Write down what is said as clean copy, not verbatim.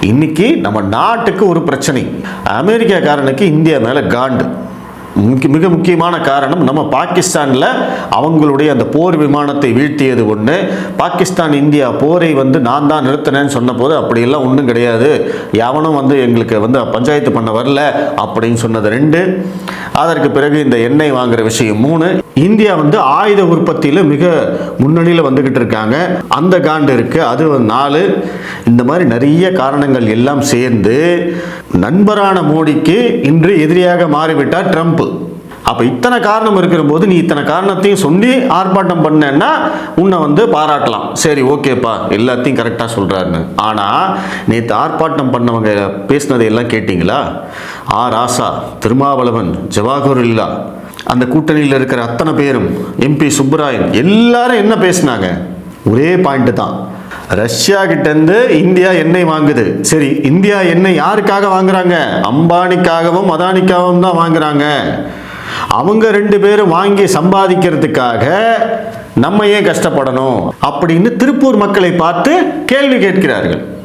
இன்னைக்கு நம்ம நாட்டுக்கு ஒரு பிரச்சனை. அமெரிக்காக்காரனுக்கு இந்தியா மேலே காண்டு. மிக முக்கியமான காரணம், நம்ம பாகிஸ்தானில் அவங்களுடைய அந்த போர் விமானத்தை வீழ்த்தியது ஒன்று. பாகிஸ்தான் இந்தியா போரை நான் தான் நிறுத்தினேன்னு சொன்ன போது அப்படியெல்லாம் ஒன்றும் கிடையாது, எவனும் எங்களுக்கு பஞ்சாயத்து பண்ண வரல அப்படின்னு சொன்னது 2. அதற்கு பிறகு இந்த எண்ணெய் வாங்குற விஷயம் 3. இந்தியா ஆயுத உற்பத்தியில் மிக முன்னணியில் வந்துக்கிட்டு இருக்காங்க, அந்த காண்டு இருக்குது, அது 4. இந்த மாதிரி நிறைய காரணங்கள் எல்லாம் சேர்ந்து நண்பரான மோடிக்கு இன்று எதிரியாக மாறிவிட்டார் ட்ரம்ப். அப்போ இத்தனை காரணம் இருக்கிற போது நீ இத்தனை காரணத்தையும் சொல்லி ஆர்ப்பாட்டம் பண்ணேன்னா உன்னை பாராட்டலாம், சரி ஓகேப்பா எல்லாத்தையும் கரெக்டாக சொல்கிறாருன்னு. ஆனால் நேற்று ஆர்ப்பாட்டம் பண்ணவங்க பேசினதை எல்லாம் கேட்டிங்களா? ராசா, திருமாவளவன், ஜவாஹருல்லா, அந்த கூட்டணியில் இருக்கிற அத்தனை பேரும், MP சுப்பராயன், எல்லாரும் என்ன பேசினாங்க? ஒரே பாயிண்ட் தான், ரஷ்யா கிட்டேருந்து இந்தியா எண்ணெய் வாங்குது. சரி, இந்தியா எண்ணெய் யாருக்காக வாங்குறாங்க? அம்பானிக்காகவும் அதானிக்காகவும் தான் வாங்குறாங்க. அவங்க 2 பேரும் வாங்கி சம்பாதிக்கிறதுக்காக நம்ம ஏன் கஷ்டப்படணும் அப்படின்னு திருப்பூர் மக்களை பார்த்து கேள்வி கேட்கிறார்கள்.